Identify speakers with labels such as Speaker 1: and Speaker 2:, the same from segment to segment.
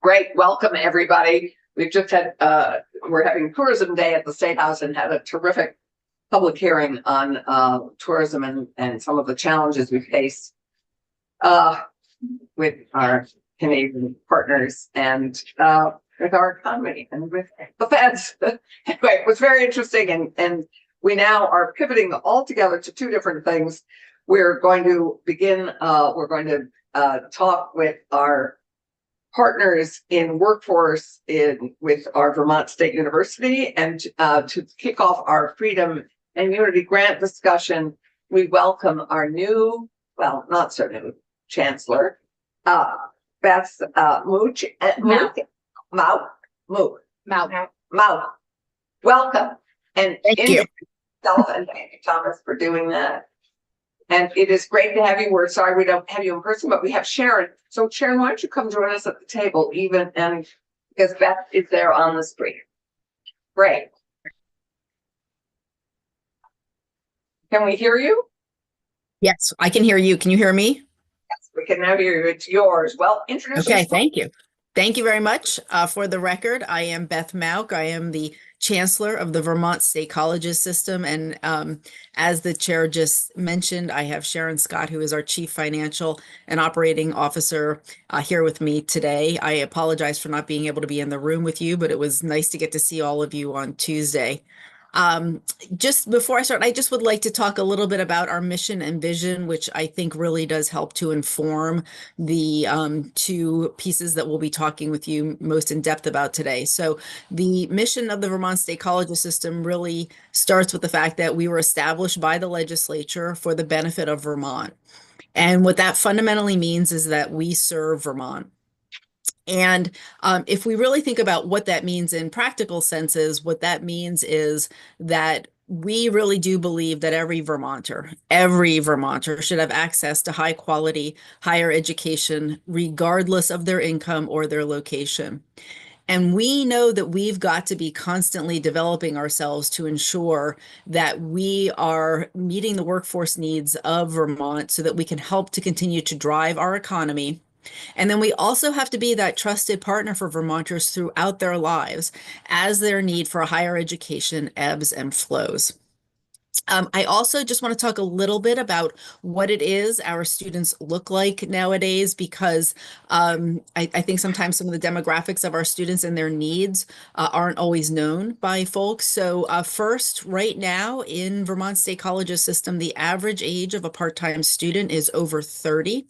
Speaker 1: Great. Welcome, everybody. We've just had, we're having Tourism Day at the State House and had a terrific public hearing on tourism and some of the challenges we face with our Canadian partners and with our economy and with the feds. Anyway, it was very interesting, and we now are pivoting all together to two different things. We're going to begin, we're going to talk with our partners in workforce with our Vermont State University, and to kick off our Freedom and Unity Grant discussion, we welcome our new, well, not so new, Chancellor, Beth Mooch. Mouth. Welcome. And
Speaker 2: thank you.
Speaker 1: Yourself, and thank you, Thomas, for doing that. And it is great to have you. We're sorry we don't have you in person, but we have Sharon. So Sharon, why don't you come join us at the table, and because Beth is there on the screen. Great. Can we hear you?
Speaker 2: Yes, I can hear you. Can you hear me?
Speaker 1: Yes, we can now hear you. It's yours. Well, introduce yourself.
Speaker 2: Okay, thank you. Thank you very much. For the record, I am Beth Mauck. I am the Chancellor of the Vermont State Colleges System. And as the chair just mentioned, I have Sharon Scott, who is our Chief Financial and Operating Officer, here with me today. I apologize for not being able to be in the room with you, but it was nice to get to see all of you on Tuesday. Just before I start, I just would like to talk a little bit about our mission and vision, which I think really does help to inform the two pieces that we'll be talking with you most in depth about today. So the mission of the Vermont State Colleges System really starts with the fact that we were established by the legislature for the benefit of Vermont. And what that fundamentally means is that we serve Vermont. And if we really think about what that means in practical senses, what that means is that we really do believe that every Vermonter should have access to high quality higher education, regardless of their income or their location. And we know that we've got to be constantly developing ourselves to ensure that we are meeting the workforce needs of Vermont so that we can help to continue to drive our economy. And then we also have to be that trusted partner for Vermonters throughout their lives as their need for a higher education ebbs and flows. I also just want to talk a little bit about what it is our students look like nowadays, because I think sometimes some of the demographics of our students and their needs aren't always known by folks. So first, right now in Vermont State Colleges System, the average age of a part-time student is over 30.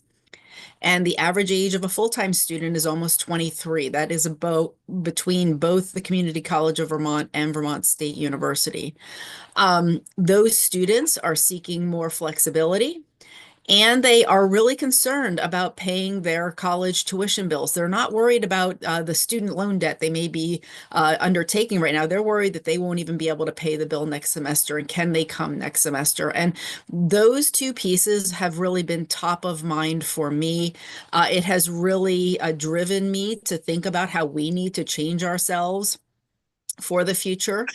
Speaker 2: And the average age of a full-time student is almost 23. That is about between both the Community College of Vermont and Vermont State University. Those students are seeking more flexibility, and they are really concerned about paying their college tuition bills. They're not worried about the student loan debt they may be undertaking right now. They're worried that they won't even be able to pay the bill next semester, and can they come next semester? And those two pieces have really been top of mind for me. It has really driven me to think about how we need to change ourselves for the future.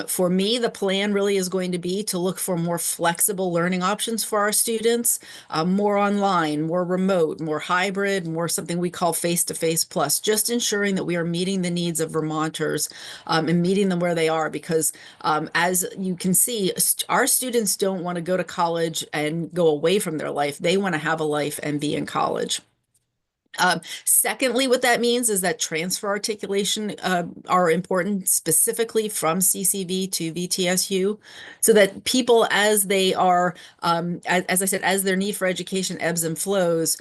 Speaker 2: For me, the plan really is going to be to look for more flexible learning options for our students, more online, more remote, more hybrid, more something we call face-to-face plus, just ensuring that we are meeting the needs of Vermonters and meeting them where they are, because as you can see, our students don't want to go to college and go away from their life. They want to have a life and be in college. Secondly, what that means is that transfer articulation are important, specifically from CCV to VTSU, so that people, as they are, as I said, as their need for education ebbs and flows,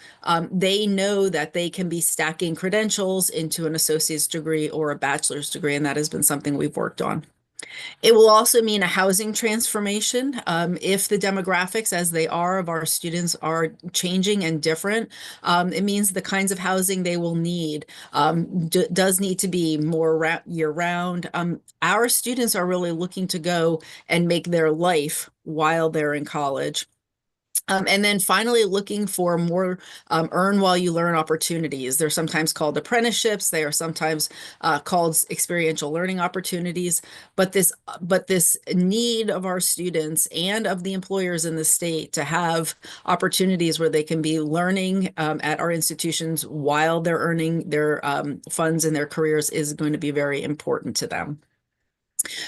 Speaker 2: they know that they can be stacking credentials into an associate's degree or a bachelor's degree, and that has been something we've worked on. It will also mean a housing transformation. If the demographics, as they are, of our students are changing and different, it means the kinds of housing they will need does need to be more year-round. Our students are really looking to go and make their life while they're in college. And then finally, looking for more earn while you learn opportunities. They're sometimes called apprenticeships. They are sometimes called experiential learning opportunities. But this need of our students and of the employers in the state to have opportunities where they can be learning at our institutions while they're earning their funds in their careers is going to be very important to them.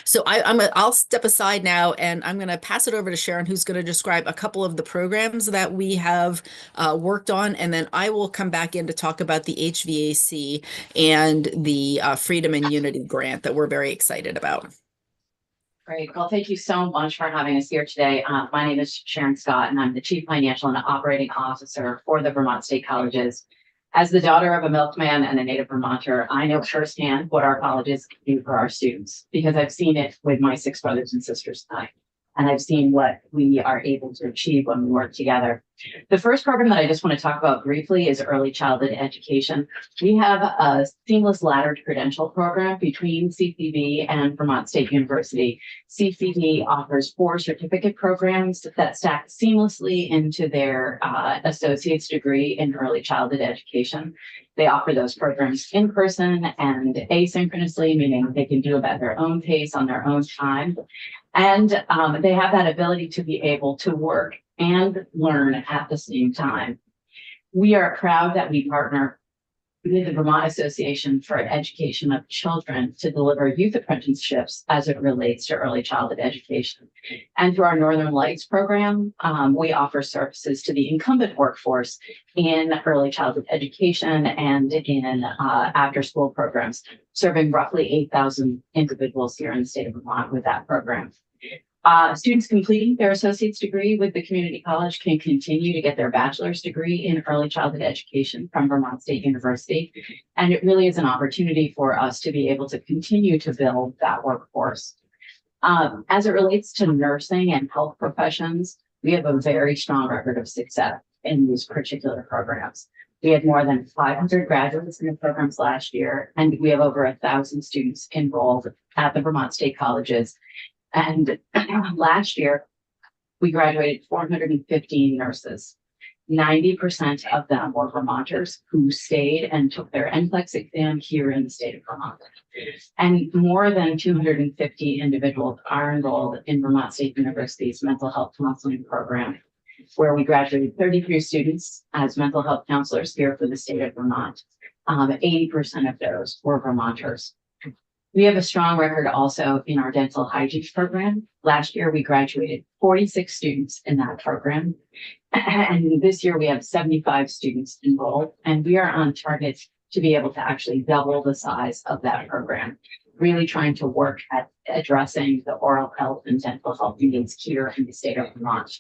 Speaker 2: So I'll step aside now and I'm going to pass it over to Sharon, who's going to describe a couple of the programs that we have worked on. And then I will come back in to talk about the HVAC and the Freedom and Unity grant that we're very excited about.
Speaker 3: Great. Well, thank you so much for having us here today. My name is Sharon Scott, and I'm the Chief Financial and Operating Officer for the Vermont State Colleges. As the daughter of a milkman and a native Vermonter, I know firsthand what our colleges can do for our students because I've seen it with my 6 brothers and sisters and I. And I've seen what we are able to achieve when we work together. The first program that I just want to talk about briefly is early childhood education. We have a seamless laddered credential program between CCV and Vermont State University. CCV offers 4 certificate programs that stack seamlessly into their associate's degree in early childhood education. They offer those programs in person and asynchronously, meaning they can do it at their own pace on their own time. And they have that ability to be able to work and learn at the same time. We are proud that we partner with the Vermont Association for Education of Children to deliver youth apprenticeships as it relates to early childhood education. And through our Northern Lights program, we offer services to the incumbent workforce in early childhood education and in after-school programs, serving roughly 8,000 individuals here in the state of Vermont with that program. Students completing their associate's degree with the community college can continue to get their bachelor's degree in early childhood education from Vermont State University. And it really is an opportunity for us to be able to continue to build that workforce. As it relates to nursing and health professions, we have a very strong record of success in these particular programs. We had more than 500 graduates in the programs last year, and we have over 1,000 students enrolled at the Vermont State Colleges. And last year, we graduated 415 nurses. 90% of them were Vermonters who stayed and took their NCLEX exam here in the state of Vermont. And more than 250 individuals are enrolled in Vermont State University's mental health counseling program, where we graduated 33 students as mental health counselors here for the state of Vermont. 80% of those were Vermonters. We have a strong record also in our dental hygiene program. Last year, we graduated 46 students in that program. And this year we have 75 students enrolled, and we are on target to be able to actually double the size of that program, really trying to work at addressing the oral health and dental health needs here in the state of Vermont.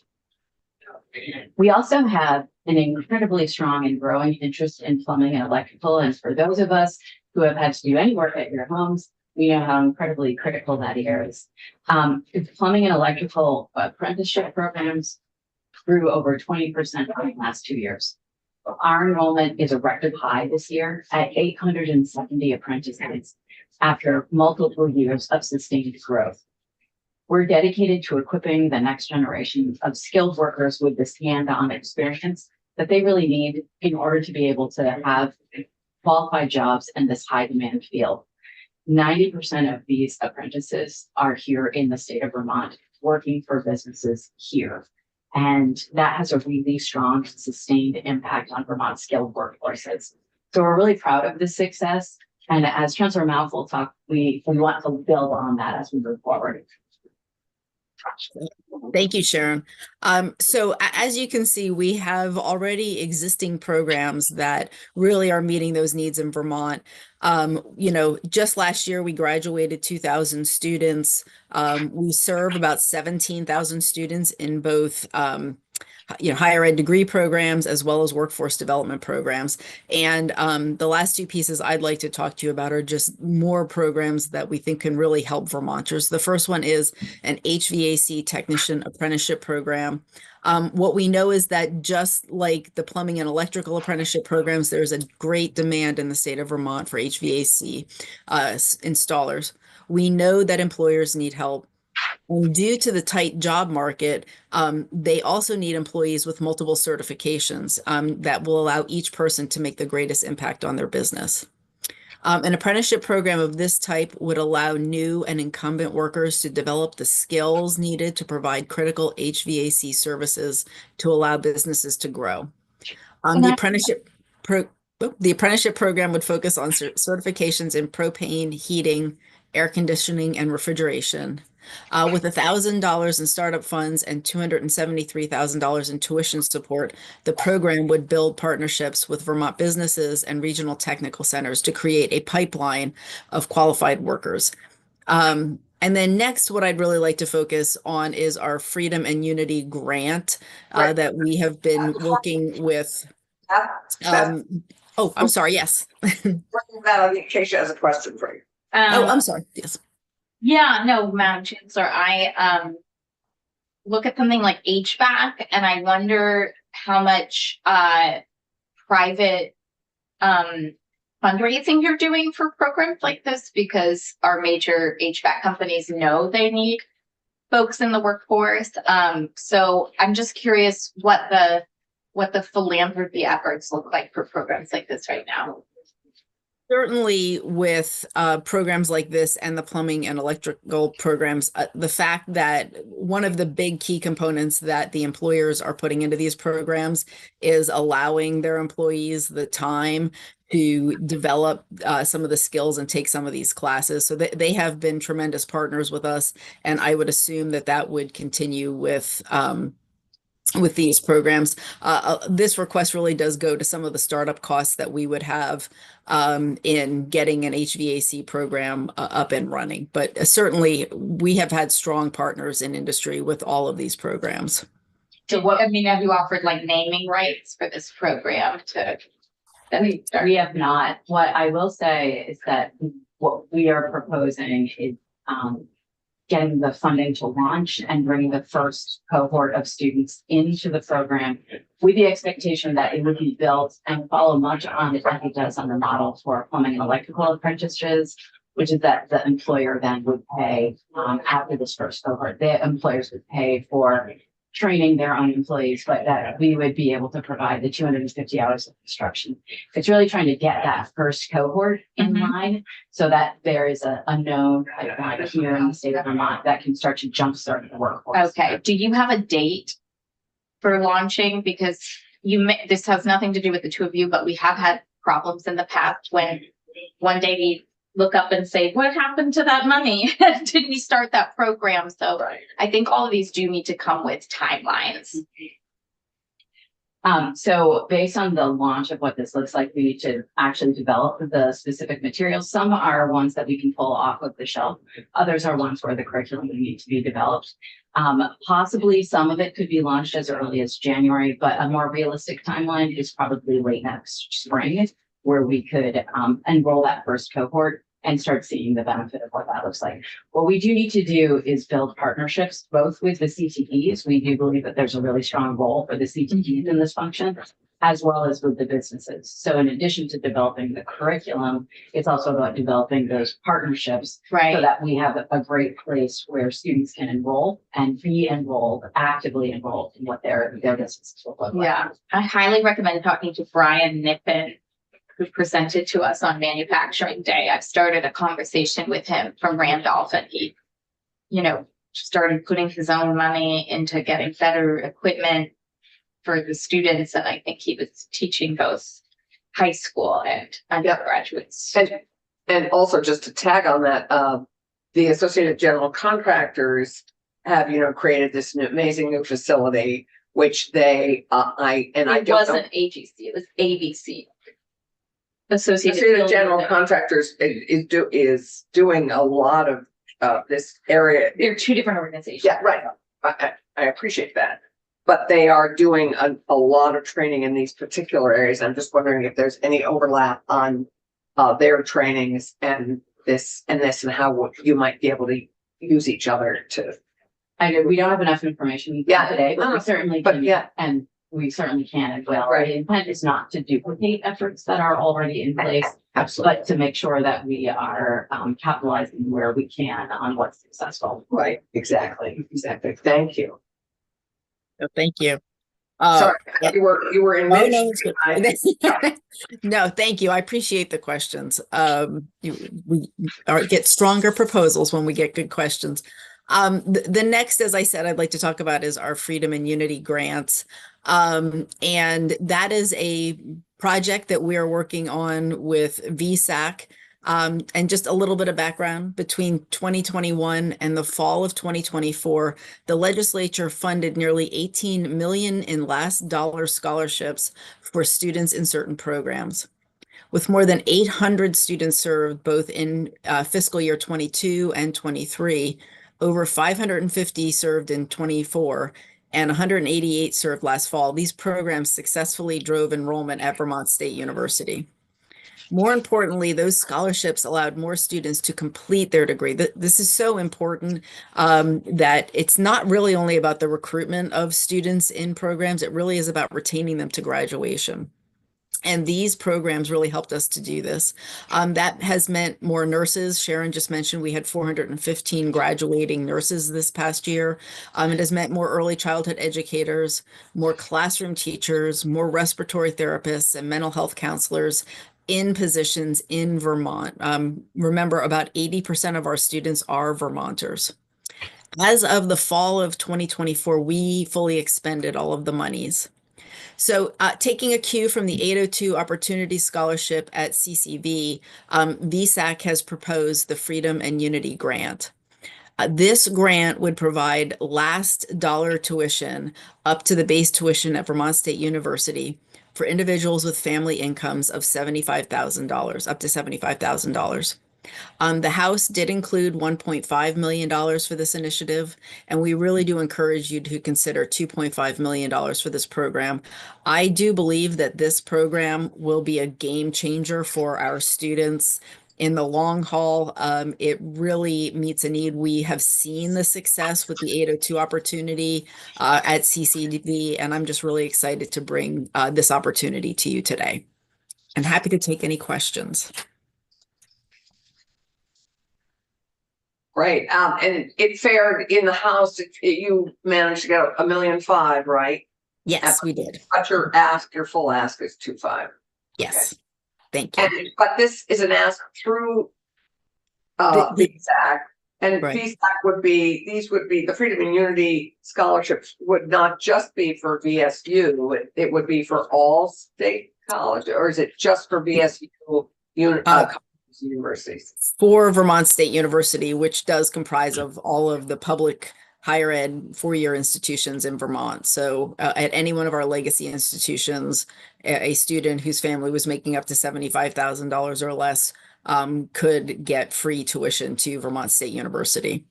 Speaker 3: We also have an incredibly strong and growing interest in plumbing and electrical. And for those of us who have had to do any work at your homes, we know how incredibly critical that is. Plumbing and electrical apprenticeship programs grew over 20% in the last 2 years. Our enrollment is a record high this year at 870 apprentices after multiple years of sustained growth. We're dedicated to equipping the next generation of skilled workers with this hands-on experience that they really need in order to be able to have qualified jobs in this high demand field. 90% of these apprentices are here in the state of Vermont working for businesses here. And that has a really strong sustained impact on Vermont skilled workforces. So we're really proud of this success. And as Chancellor Mouth will talk, we want to build on that as we move forward.
Speaker 2: Thank you, Sharon. So as you can see, we have already existing programs that really are meeting those needs in Vermont. Just last year, we graduated 2,000 students. We serve about 17,000 students in both higher ed degree programs as well as workforce development programs. And the last 2 pieces I'd like to talk to you about are just more programs that we think can really help Vermonters. The first one is an HVAC technician apprenticeship program. What we know is that just like the plumbing and electrical apprenticeship programs, there's a great demand in the state of Vermont for HVAC installers. We know that employers need help And due to the tight job market, they also need employees with multiple certifications that will allow each person to make the greatest impact on their business. An apprenticeship program of this type would allow new and incumbent workers to develop the skills needed to provide critical HVAC services to allow businesses to grow. The apprenticeship program would focus on certifications in propane, heating, air conditioning, and refrigeration. With $1,000 in startup funds and $273,000 in tuition support, the program would build partnerships with Vermont businesses and regional technical centers to create a pipeline of qualified workers. And then next, what I'd really like to focus on is our Freedom and Unity grant
Speaker 1: Right.
Speaker 2: that we have been working with. I'm sorry. Yes.
Speaker 1: That in case she has a question for you.
Speaker 2: I'm sorry. Yes.
Speaker 4: Yeah, no, Madam Chancellor, I look at something like HVAC and I wonder how much private fundraising you're doing for programs like this, because our major HVAC companies know they need folks in the workforce. So I'm just curious what the philanthropy efforts look like for programs like this right now.
Speaker 2: Certainly with programs like this and the plumbing and electrical programs, the fact that one of the big key components that the employers are putting into these programs is allowing their employees the time to develop some of the skills and take some of these classes. So they have been tremendous partners with us, and I would assume that that would continue with these programs. This request really does go to some of the startup costs that we would have in getting an HVAC program up and running. But certainly we have had strong partners in industry with all of these programs.
Speaker 4: So what, I mean, have you offered like naming rights for this program to?
Speaker 3: We have not. What I will say is that what we are proposing is getting the funding to launch and bringing the first cohort of students into the program with the expectation that it would be built and follow much on it like it does on the model for plumbing and electrical apprentices, which is that the employer then would pay after this first cohort. The employers would pay for training their own employees, but that we would be able to provide the 250 hours of instruction. It's really trying to get that first cohort in line so that there is a known pipeline here in the state of Vermont that can start to jumpstart the workforce.
Speaker 4: Okay. Do you have a date for launching? Because this has nothing to do with the two of you, but we have had problems in the past when one day we look up and say, what happened to that money? Did we start that program? So I think all of these do need to come with timelines.
Speaker 3: So based on the launch of what this looks like, we need to actually develop the specific materials. Some are ones that we can pull off of the shelf. Others are ones where the curriculum would need to be developed. Possibly some of it could be launched as early as January, but a more realistic timeline is probably late next spring, where we could enroll that first cohort and start seeing the benefit of what that looks like. What we do need to do is build partnerships, both with the CTEs. We do believe that there's a really strong role for the CTEs in this function, as well as with the businesses. So in addition to developing the curriculum, it's also about developing those partnerships so that we have a great place where students can enroll and be enrolled, actively enrolled in what their businesses will look like.
Speaker 4: Yeah, I highly recommend talking to Brian Nippon, who presented to us on Manufacturing Day. I've started a conversation with him from Randolph, and he, started putting his own money into getting better equipment for the students. And I think he was teaching both high school and undergraduates.
Speaker 1: And also just to tag on that, the Associated General Contractors have, created this amazing new facility, which they,
Speaker 4: It wasn't AGC, it was ABC.
Speaker 1: Associated General Contractors is doing a lot of this area.
Speaker 4: They're two different organizations.
Speaker 1: Yeah, right. I appreciate that. But they are doing a lot of training in these particular areas. I'm just wondering if there's any overlap on their trainings and this and how you might be able to use each other to.
Speaker 3: I know we don't have enough information today, but we certainly can and we certainly can and will.
Speaker 1: Right.
Speaker 3: The intent is not to duplicate efforts that are already in place,
Speaker 1: Absolutely.
Speaker 3: but to make sure that we are capitalizing where we can on what's successful.
Speaker 1: Right, exactly. Thank you.
Speaker 2: So thank you.
Speaker 1: Sorry,
Speaker 2: yeah.
Speaker 1: you were in
Speaker 2: Oh,
Speaker 1: mid.
Speaker 2: no, it's good. No, thank you. I appreciate the questions. We get stronger proposals when we get good questions. The next, as I said, I'd like to talk about is our Freedom and Unity grants. And that is a project that we are working on with VSAC. And just a little bit of background, between 2021 and the fall of 2024, the legislature funded nearly 18 million in last dollar scholarships for students in certain programs. With more than 800 students served both in fiscal year 22 and 23, over 550 served in 24, and 188 served last fall. These programs successfully drove enrollment at Vermont State University. More importantly, those scholarships allowed more students to complete their degree. This is so important that it's not really only about the recruitment of students in programs, it really is about retaining them to graduation. And these programs really helped us to do this. That has meant more nurses. Sharon just mentioned we had 415 graduating nurses this past year. It has meant more early childhood educators, more classroom teachers, more respiratory therapists, and mental health counselors in positions in Vermont. Remember, about 80% of our students are Vermonters. As of the fall of 2024, we fully expended all of the monies. So taking a cue from the 802 Opportunity Scholarship at CCV, VSAC has proposed the Freedom and Unity Grant. This grant would provide last dollar tuition up to the base tuition at Vermont State University for individuals with family incomes of $75,000, up to $75,000. The House did include $1.5 million for this initiative, and we really do encourage you to consider $2.5 million for this program. I do believe that this program will be a game changer for our students in the long haul. It really meets a need. We have seen the success with the 802 opportunity at CCDV, and I'm just really excited to bring this opportunity to you today. I'm happy to take any questions.
Speaker 1: Right, and it fared in the House, you managed to get $1.5 million, right?
Speaker 2: Yes, we did.
Speaker 1: But your full ask is 2.5.
Speaker 2: Yes, thank you.
Speaker 1: But this is an ask through VSAC, and
Speaker 2: Right.
Speaker 1: VSAC these would be the Freedom and Unity scholarships would not just be for VSU, it would be for all state colleges, or is it just for VSU universities?
Speaker 2: For Vermont State University, which does comprise of all of the public higher ed four-year institutions in Vermont. So at any one of our legacy institutions, a student whose family was making up to $75,000 or less could get free tuition to Vermont State University.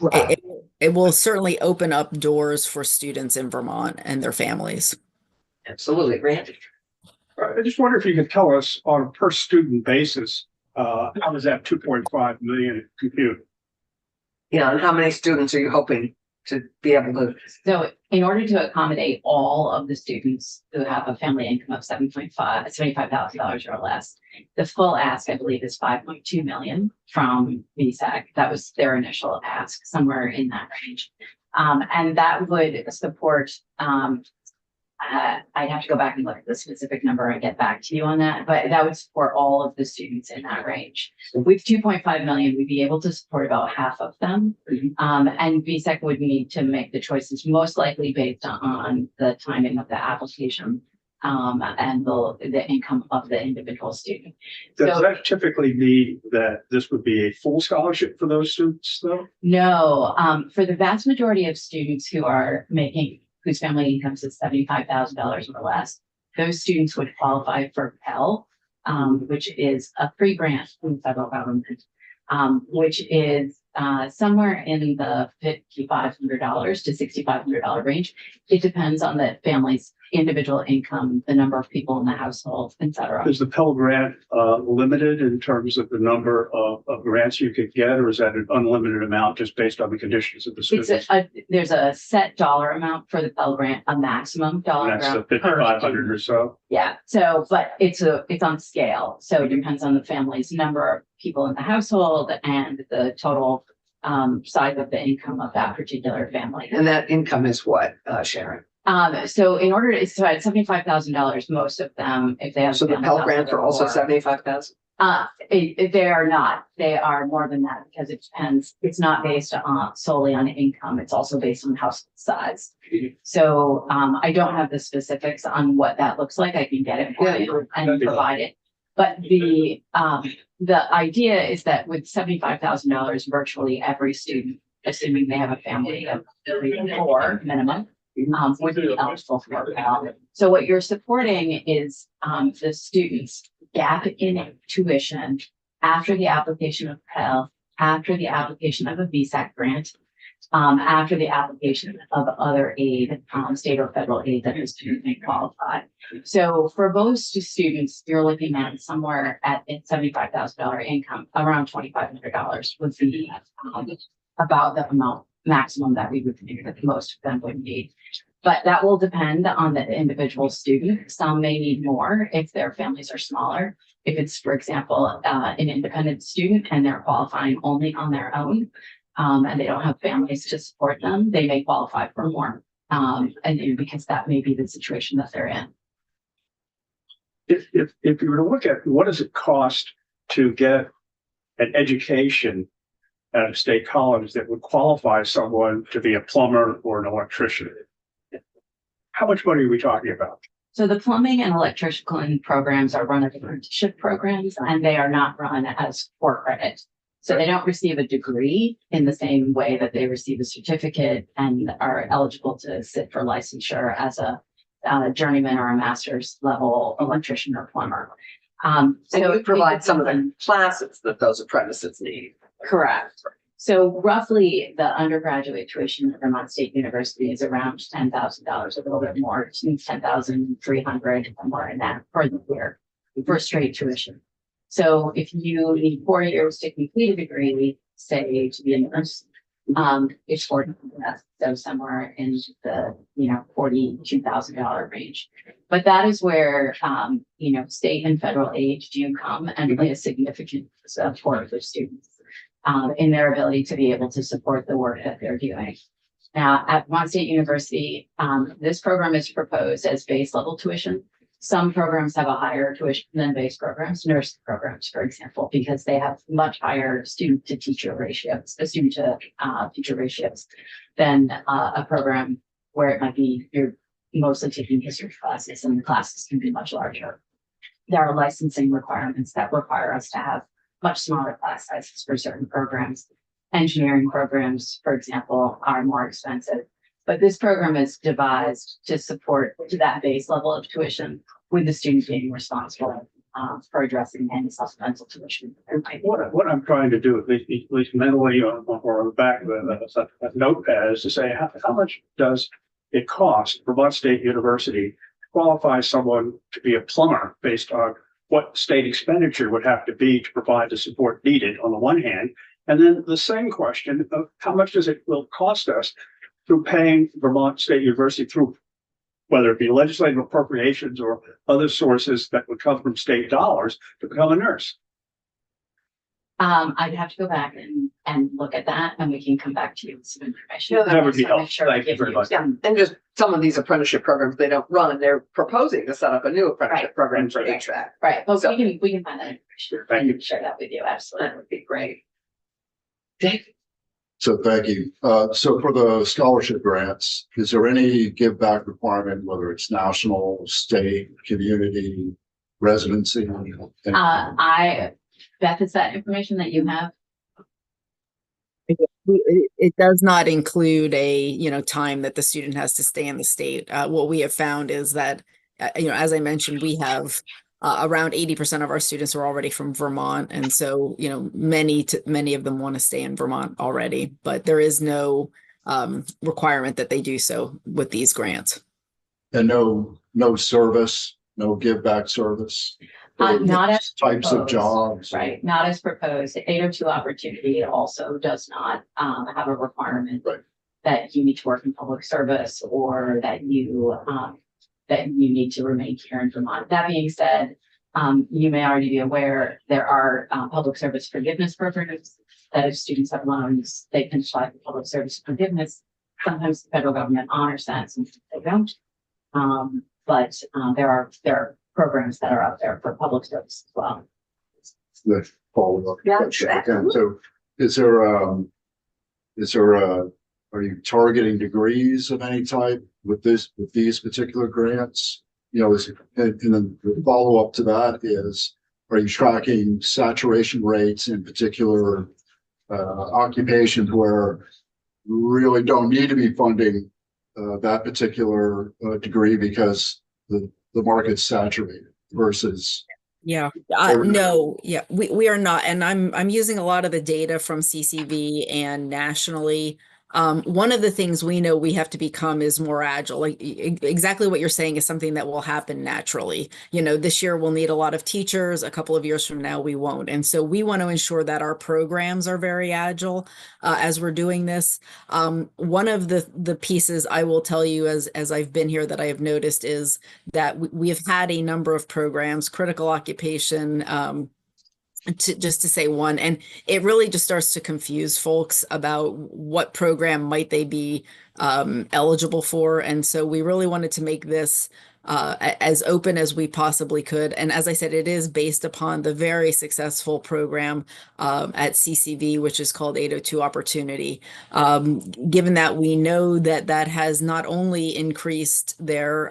Speaker 1: Right.
Speaker 2: It will certainly open up doors for students in Vermont and their families.
Speaker 1: Absolutely, Randy.
Speaker 5: I just wonder if you could tell us on a per student basis, how does that 2.5 million compute?
Speaker 1: Yeah, and how many students are you hoping to be able to?
Speaker 3: So in order to accommodate all of the students who have a family income of $75,000 or less, the full ask, I believe, is 5.2 million from VSAC. That was their initial ask, somewhere in that range. And that would support, I'd have to go back and look at the specific number and get back to you on that, but that would support all of the students in that range. With 2.5 million, we'd be able to support about half of them. And VSAC would need to make the choices most likely based on the timing of the application and the income of the individual student.
Speaker 5: Does that typically mean that this would be a full scholarship for those students though?
Speaker 3: No, for the vast majority of students whose family incomes is $75,000 or less, those students would qualify for Pell, which is a free grant from the federal government, which is somewhere in the $5,500 to $6,500 range. It depends on the family's individual income, the number of people in the household, et cetera.
Speaker 5: Is the Pell Grant limited in terms of the number of grants you could get, or is that an unlimited amount just based on the conditions of the
Speaker 3: It's
Speaker 5: students?
Speaker 3: there's a set dollar amount for the Pell Grant, a maximum dollar
Speaker 5: That's the
Speaker 3: amount per
Speaker 5: 5,500 or so.
Speaker 3: Yeah, so, but it's on scale, so it depends on the family's number of people in the household and the total size of the income of that particular family.
Speaker 1: And that income is what, Sharon?
Speaker 3: So in order to, so at $75,000, most of them, if they have.
Speaker 1: So the
Speaker 3: family
Speaker 1: Pell Grants are also
Speaker 3: household,
Speaker 1: 75,000?
Speaker 3: they are not, they are more than that because it depends, it's not based on solely on income, it's also based on household size. So, I don't have the specifics on what that looks like, I can get it for
Speaker 1: Yeah,
Speaker 3: you and
Speaker 5: that'd be
Speaker 3: provide it. But the idea is that with $75,000, virtually every student, assuming they have a family of 4 minimum, would be eligible for Pell. So what you're supporting is the students' gap in tuition after the application of Pell, after the application of a VSAC grant, after the application of other aid, state or federal aid that is to qualify. So for most students, you're looking at somewhere at $75,000 income, around $2,500 would be about the amount maximum that we would think that most of them would need. But that will depend on the individual student. Some may need more if their families are smaller. If it's, for example, an independent student and they're qualifying only on their own, and they don't have families to support them, they may qualify for more. And because that may be the situation that they're in.
Speaker 5: If you were to look at what does it cost to get an education at a state college that would qualify someone to be a plumber or an electrician, how much money are we talking about?
Speaker 3: So the plumbing and electrical programs are run as apprenticeship programs, and they are not run as for credit. So they don't receive a degree in the same way that they receive a certificate and are eligible to sit for licensure as a journeyman or a master's level electrician or plumber.
Speaker 1: And
Speaker 3: So
Speaker 1: you provide some of
Speaker 3: the
Speaker 1: the classes that those apprentices need.
Speaker 3: correct. So roughly the undergraduate tuition at Vermont State University is around $10,000, a little bit more, $10,300, somewhere in that per the year for straight tuition. So if you need 4 years to complete a degree, say to be a nurse, it's so somewhere in the $42,000 range. But that is where state and federal aid do come and play a significant support for students in their ability to be able to support the work that they're doing. Now, at Vermont State University, this program is proposed as base level tuition. Some programs have a higher tuition than base programs, nursing programs, for example, because they have much higher student to teacher ratios, student to teacher ratios than a program where it might be you're mostly taking history classes and the classes can be much larger. There are licensing requirements that require us to have much smaller class sizes for certain programs. Engineering programs, for example, are more expensive. But this program is devised to support to that base level of tuition with the student being responsible for addressing any supplemental tuition.
Speaker 5: What I'm trying to do, at least mentally or on the back of a notepad, is to say how much does it cost Vermont State University to qualify someone to be a plumber based on what state expenditure would have to be to provide the support needed on the one hand, and then the same question of how much will cost us through paying Vermont State University through whether it be legislative appropriations or other sources that would come from state dollars to become a nurse.
Speaker 3: I'd have to go back and look at that and we can come back to you with some information.
Speaker 1: Yeah,
Speaker 5: that would be
Speaker 3: So make
Speaker 5: helpful.
Speaker 3: sure we
Speaker 5: Thank you
Speaker 3: give
Speaker 5: very much.
Speaker 1: Yeah, and just some of these apprenticeship programs, they don't run, they're proposing to set up a new apprenticeship
Speaker 3: Right.
Speaker 1: program for
Speaker 5: Right.
Speaker 1: HVAC.
Speaker 3: Right, but
Speaker 1: So-
Speaker 3: we can find that information.
Speaker 5: Thank you.
Speaker 3: and share that with you, absolutely.
Speaker 1: That would be great. Dave?
Speaker 6: So thank you. So for the scholarship grants, is there any give back requirement, whether it's national, state, community, residency?
Speaker 3: Beth, is that information that you have?
Speaker 2: It does not include a, time that the student has to stay in the state. What we have found is that, as I mentioned, we have around 80% of our students are already from Vermont. And so, many of them want to stay in Vermont already, but there is no requirement that they do so with these grants.
Speaker 6: And no no service, no give back service? For the
Speaker 3: Not as
Speaker 6: types of
Speaker 3: proposed,
Speaker 6: jobs?
Speaker 3: Right, not as proposed. 802 opportunity also does not have a requirement
Speaker 6: Right.
Speaker 3: that you need to work in public service or that you need to remain here in Vermont. That being said, you may already be aware there are public service forgiveness programs that if students have loans, they can apply for public service forgiveness. Sometimes the federal government honors that, sometimes they don't. But there are programs that are out there for public service as well.
Speaker 6: The follow-up
Speaker 1: Yeah,
Speaker 6: question
Speaker 1: sure.
Speaker 6: again. So are you targeting degrees of any type with these particular grants? You know, and then the follow-up to that is, are you tracking saturation rates in particular occupations where you really don't need to be funding that particular degree because the market's saturated versus?
Speaker 2: Yeah,
Speaker 6: Or-
Speaker 2: no, yeah, we are not. And I'm using a lot of the data from CCV and nationally. One of the things we know we have to become is more agile. Like exactly what you're saying is something that will happen naturally. You know, this year we'll need a lot of teachers. A couple of years from now, we won't. And so we want to ensure that our programs are very agile as we're doing this. One of the pieces I will tell you as I've been here that I have noticed is that we have had a number of programs, critical occupation, just to say one, and it really just starts to confuse folks about what program might they be eligible for. And so we really wanted to make this as open as we possibly could. And as I said, it is based upon the very successful program at CCV, which is called 802 Opportunity. Given that we know that that has not only increased their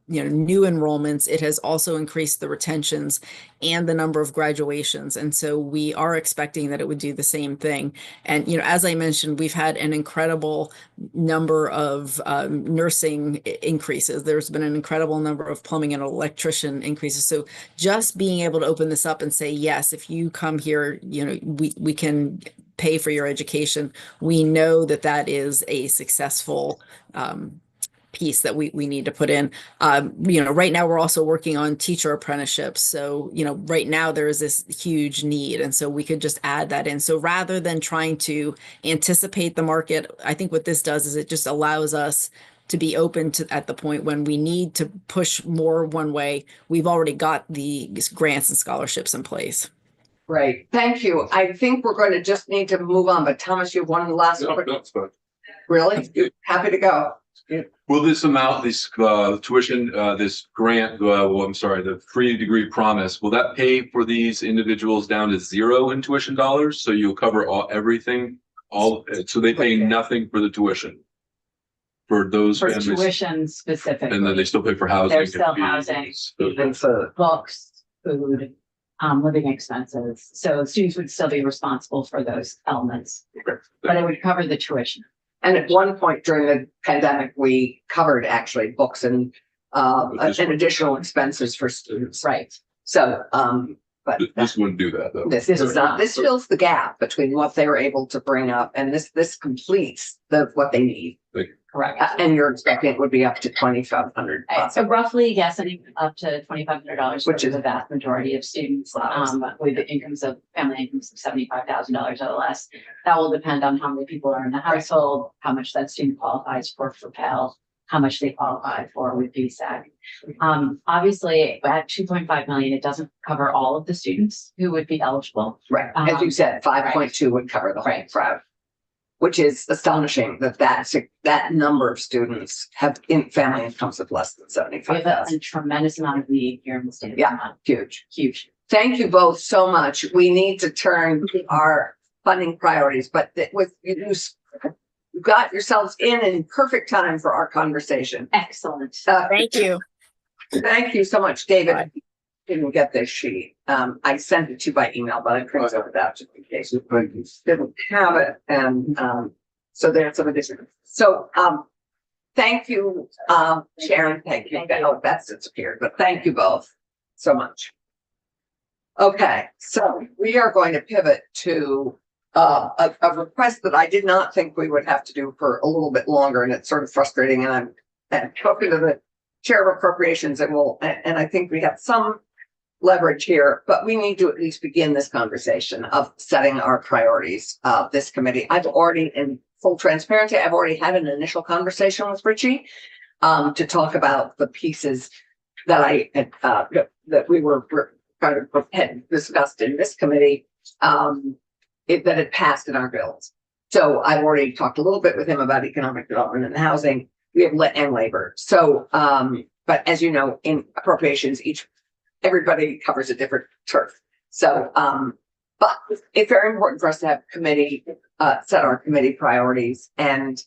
Speaker 2: new enrollments, it has also increased the retentions and the number of graduations. And so we are expecting that it would do the same thing. And, you know, as I mentioned, we've had an incredible number of nursing increases. There's been an incredible number of plumbing and electrician increases. So just being able to open this up and say, yes, if you come here, you know, we can pay for your education. We know that that is a successful piece that we need to put in. Right now we're also working on teacher apprenticeships. So, right now there is this huge need. And so we could just add that in. So rather than trying to anticipate the market, I think what this does is it just allows us to be open to at the point when we need to push more one way. We've already got the grants and scholarships in place.
Speaker 1: Great, thank you. I think we're going to just need to move on, but Thomas, you have one last quick.
Speaker 7: No, it's fine.
Speaker 1: Really? Happy to go.
Speaker 7: Will this amount, this tuition, this grant, the free degree promise, will that pay for these individuals down to zero in tuition dollars? So you'll cover everything, so they pay nothing for the tuition for those
Speaker 3: For
Speaker 7: families,
Speaker 3: tuition specifically.
Speaker 7: and then they still pay for housing.
Speaker 3: There's still
Speaker 7: and
Speaker 3: housing.
Speaker 7: fees.
Speaker 1: Even for,
Speaker 3: Books, food, living expenses. So students would still be responsible for those elements, but it would cover the tuition.
Speaker 1: and at one point during the pandemic, we covered actually books and additional expenses for students.
Speaker 3: Right.
Speaker 1: So, but
Speaker 7: This wouldn't do that though.
Speaker 1: this does not, this fills the gap between what they were able to bring up and this completes what they need.
Speaker 3: Correct.
Speaker 1: And you're expecting it would be up to 2,500.
Speaker 3: So roughly, yes, I think up to $2,500,
Speaker 1: Which
Speaker 3: which
Speaker 1: is-
Speaker 3: is the vast majority of students, with family incomes of $75,000 or less. That will depend on how many people are in the household, how much that student qualifies for Pell, how much they qualify for with BSAC. Obviously, at 2.5 million, it doesn't cover all of the students who would be eligible.
Speaker 1: Right, as you said, 5.2 would cover the whole
Speaker 3: Right.
Speaker 1: crowd. Which is astonishing that number of students have family incomes of less than
Speaker 3: We have
Speaker 1: 75,000.
Speaker 3: a tremendous amount of need here in the state of
Speaker 1: Yeah.
Speaker 3: Vermont.
Speaker 1: Huge.
Speaker 3: Huge.
Speaker 1: Thank you both so much. We need to turn to our funding priorities, but you got yourselves in perfect time for our conversation.
Speaker 3: Excellent.
Speaker 2: Thank you.
Speaker 1: Thank you so much, David.
Speaker 2: Bye.
Speaker 1: Didn't get this sheet. I sent it to you by email, but I printed it out just in case you
Speaker 6: Thank you.
Speaker 1: didn't have it. And so there's some addition. So thank you, Sharon. Thank you. Oh, that's disappeared, but thank you both so much. Okay, so we are going to pivot to a request that I did not think we would have to do for a little bit longer, and it's sort of frustrating. And I'm talking to chair of appropriations and I think we have some leverage here, but we need to at least begin this conversation of setting our priorities of this committee. I've already, in full transparency, I've already had an initial conversation with Richie to talk about the pieces that I had, that we were kind of had discussed in this committee, that had passed in our bills. So I've already talked a little bit with him about economic development and housing. We have and labor. So, but as you know, in appropriations, everybody covers a different turf. So, but it's very important for us to have committee, set our committee priorities. And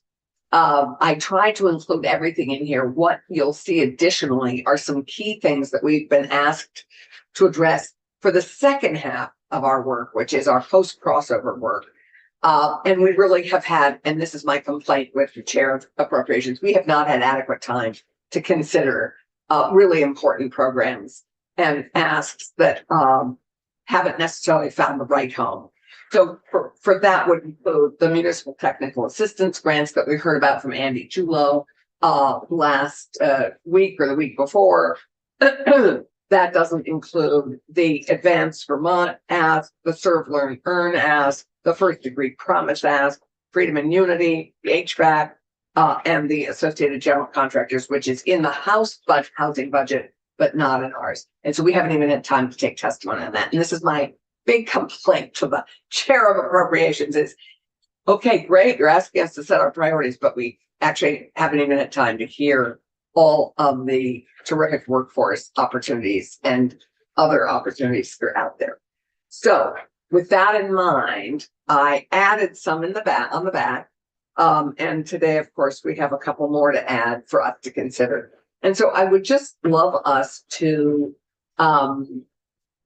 Speaker 1: I try to include everything in here. What you'll see additionally are some key things that we've been asked to address for the second half of our work, which is our post crossover work. And we really have had, and this is my complaint with the chair of appropriations, we have not had adequate time to consider really important programs and asks that haven't necessarily found the right home. So for that would include the municipal technical assistance grants that we heard about from Andy Chulo last week or the week before. That doesn't include the Advanced Vermont ask, the Serve, Learn, Earn ask, the First Degree Promise ask, Freedom and Unity, the HVAC, and the Associated General Contractors, which is in the House housing budget, but not in ours. And so we haven't even had time to take testimony on that. And this is my big complaint to the chair of appropriations is, okay, great, you're asking us to set our priorities, but we actually haven't even had time to hear all of the terrific workforce opportunities and other opportunities that are out there. So with that in mind, I added some in the back on the back. And today, of course, we have a couple more to add for us to consider. And so I would just love us to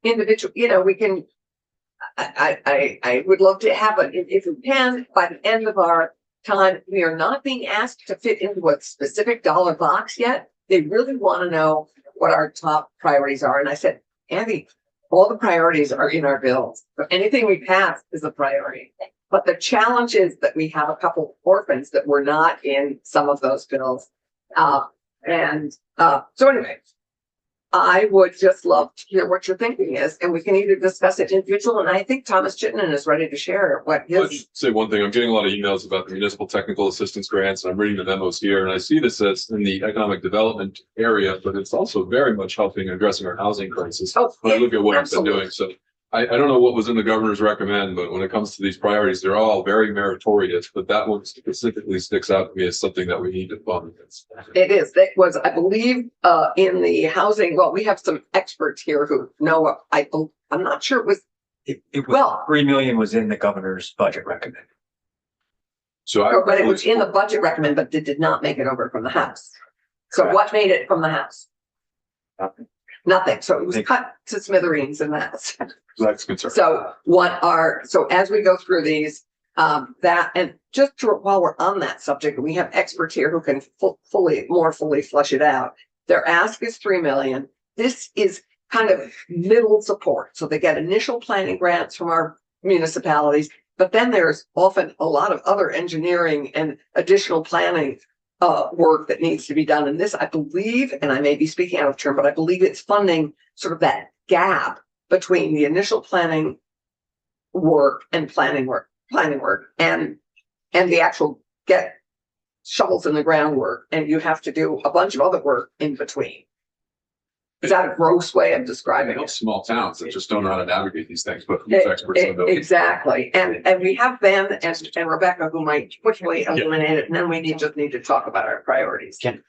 Speaker 1: individual, we can, I would love to have it if we can by the end of our time. We are not being asked to fit into a specific dollar box yet. They really want to know what our top priorities are. And I said, Andy, all the priorities are in our bills. So anything we pass is a priority. But the challenge is that we have a couple orphans that were not in some of those bills. So anyway, I would just love to hear what your thinking is, and we can either discuss it individual. And I think Thomas Chittenden is ready to share what
Speaker 7: I'll
Speaker 1: his.
Speaker 7: just say one thing. I'm getting a lot of emails about the municipal technical assistance grants, and I'm reading the memos here, and I see this as in the economic development area, but it's also very much helping addressing our housing crisis.
Speaker 1: Oh,
Speaker 7: When I look at what it's been
Speaker 1: absolutely.
Speaker 7: doing, so I don't know what was in the governor's recommend, but when it comes to these priorities, they're all very meritorious, but that one specifically sticks out to me as something that we need to fund.
Speaker 1: It is. It was, I believe, in the housing. Well, we have some experts here who know. I'm not sure it was.
Speaker 8: It was,
Speaker 1: Well,
Speaker 8: 3 million was in the governor's budget recommended.
Speaker 7: So
Speaker 1: but it was in the budget recommend, but it did not make it over from the House. So
Speaker 8: Correct.
Speaker 1: what made it from the House?
Speaker 8: Nothing.
Speaker 1: Nothing. So it was
Speaker 8: Thank-
Speaker 1: cut to smithereens in that.
Speaker 7: that's concerned.
Speaker 1: So so as we go through these, and just while we're on that subject, we have experts here who can more fully flesh it out. Their ask is 3 million. This is kind of middle support. So they get initial planning grants from our municipalities, but then there's often a lot of other engineering and additional planning work that needs to be done. And this, I believe, and I may be speaking out of turn, but I believe it's funding sort of that gap between the initial planning work and planning work and the actual get shovels in the ground work. And you have to do a bunch of other work in between. Is that a gross way of
Speaker 7: I
Speaker 1: describing
Speaker 7: know
Speaker 1: it?
Speaker 7: small towns that just don't know how to navigate these things, but who's experts in those?
Speaker 1: Exactly. And we have Ben and Rebecca who might quickly illuminate it, and then we just need to talk about our priorities.
Speaker 9: Can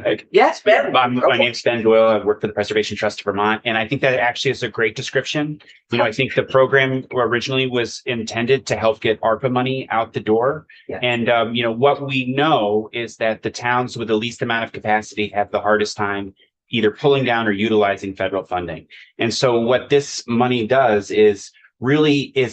Speaker 9: I,
Speaker 1: Yes, Ben.
Speaker 9: my
Speaker 1: Go for it.
Speaker 9: name's Ben Doyle. I work for the Preservation Trust of Vermont, and I think that actually is a great description. I think the program originally was intended to help get ARPA money out the door.
Speaker 1: Yeah.
Speaker 9: And, what we know is that the towns with the least amount of capacity have the hardest time either pulling down or utilizing federal funding. And so what this money does is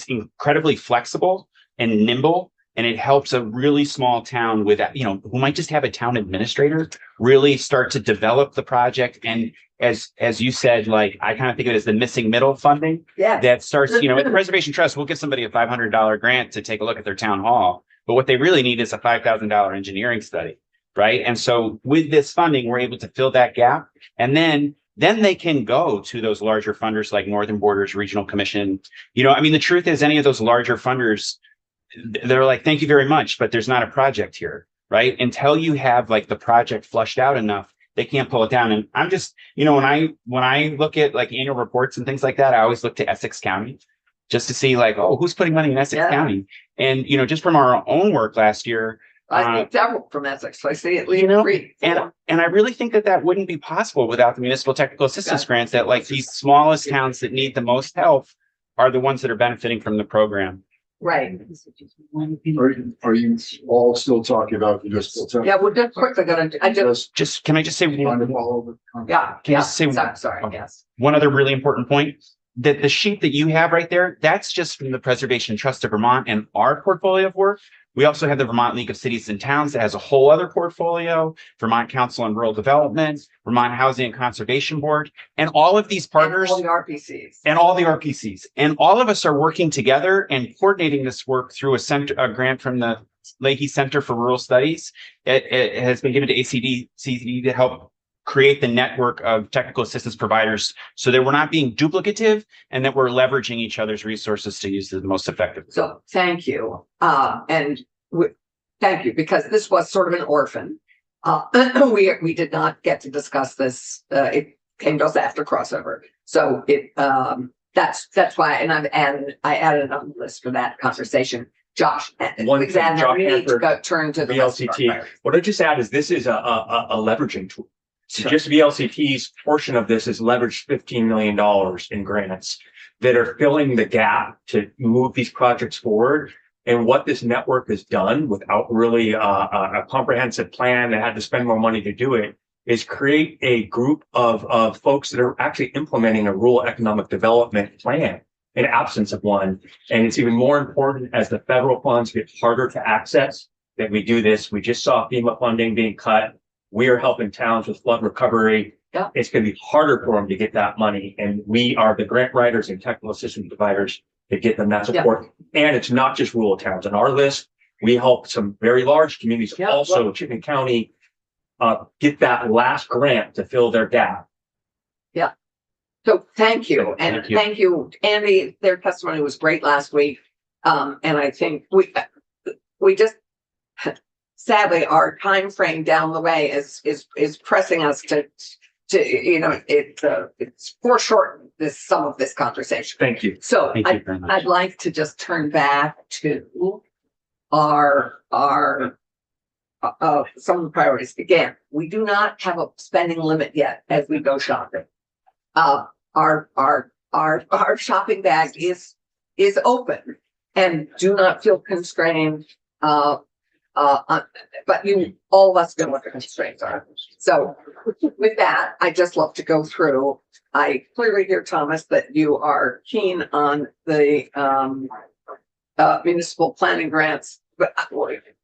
Speaker 9: incredibly flexible and nimble. And it helps a really small town with, who might just have a town administrator really start to develop the project. And as you said, like, I kind of think of it as the missing middle funding
Speaker 1: Yeah.
Speaker 9: that starts, at the Preservation Trust, we'll give somebody a $500 grant to take a look at their town hall. But what they really need is a $5,000 engineering study. right? And so with this funding, we're able to fill that gap. And then they can go to those larger funders like Northern Borders Regional Commission. I mean, the truth is any of those larger funders, they're like, thank you very much, but there's not a project here, right? Until you have like the project flushed out enough, they can't pull it down. And I'm just, when I look at like annual reports and things like that, I always look to Essex County just to see like, oh, who's putting money in Essex County? And, just from our own work last year,
Speaker 1: I see several from Essex, so I see at least three.
Speaker 9: and I really think that wouldn't be possible without the municipal technical assistance grants, that like these smallest towns that need the most help are the ones that are benefiting from the program.
Speaker 1: Right.
Speaker 6: Are you all still talking about municipal tech?
Speaker 1: Yeah, we're just quickly gonna,
Speaker 9: Can I just say
Speaker 6: Trying to follow the.
Speaker 1: yeah,
Speaker 9: Can I
Speaker 1: yeah,
Speaker 9: just say
Speaker 1: sorry,
Speaker 9: okay.
Speaker 1: yes.
Speaker 9: one other really important point? That the sheet that you have right there, that's just from the Preservation Trust of Vermont and our portfolio of work. We also have the Vermont League of Cities and Towns that has a whole other portfolio, Vermont Council on Rural Development, Vermont Housing and Conservation Board, and all of these partners.
Speaker 1: And all the RPCs.
Speaker 9: And all the RPCs. And all of us are working together and coordinating this work through a grant from the Leahy Center for Rural Studies. It has been given to ACDC to help create the network of technical assistance providers so that we're not being duplicative and that we're leveraging each other's resources to use the most effective.
Speaker 1: So thank you. Thank you, because this was sort of an orphan. We did not get to discuss this. It came to us after crossover. So that's why, and I added on the list for that conversation. Josh,
Speaker 8: One thing, Josh
Speaker 1: we need to
Speaker 8: Hanford,
Speaker 1: turn to the rest of our
Speaker 8: VLCT.
Speaker 1: priorities.
Speaker 8: What I just add is this is a leveraging tool.
Speaker 1: Sure.
Speaker 8: Just VLCT's portion of this is leveraged $15 million in grants that are filling the gap to move these projects forward. And what this network has done without really a comprehensive plan that had to spend more money to do it is create a group of folks that are actually implementing a rural economic development plan in absence of one. And it's even more important as the federal funds get harder to access that we do this. We just saw FEMA funding being cut. We are helping towns with flood recovery.
Speaker 1: Yeah.
Speaker 8: It's going to be harder for them to get that money. And we are the grant writers and technical assistance providers to get them that support. And it's not just rural towns. On our list, we help some very large communities, also Chittenden County, get that last grant to fill their gap.
Speaker 1: Yeah. So thank you. And thank you, Andy. Their testimony was great last week. And I think we just, sadly, our time frame down the way is pressing us to it's foreshortened some of this conversation.
Speaker 8: Thank you.
Speaker 1: So
Speaker 9: Thank you very much.
Speaker 1: I'd like to just turn back to our some of the priorities. Again, we do not have a spending limit yet as we go shopping. Our shopping bag is open, and do not feel constrained. But all of us know what the constraints are. So with that, I just love to go through. I clearly hear, Thomas, that you are keen on the municipal planning grants, but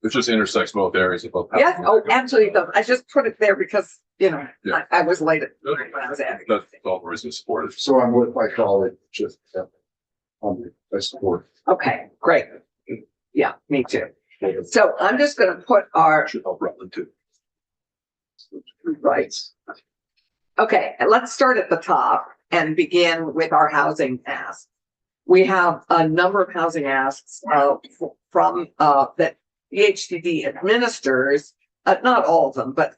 Speaker 7: It just intersects both areas of both.
Speaker 1: yeah, oh, absolutely. I just put it there because,
Speaker 7: Yeah.
Speaker 1: I was late when I was adding.
Speaker 7: That's all the reason to support it.
Speaker 6: So I'm with my colleague, just, I support.
Speaker 1: Okay, great. Yeah, me too. So I'm just going to put our
Speaker 7: Should help Rutland too.
Speaker 1: right. Okay, and let's start at the top and begin with our housing asks. We have a number of housing asks from that EHCD administers. Not all of them, but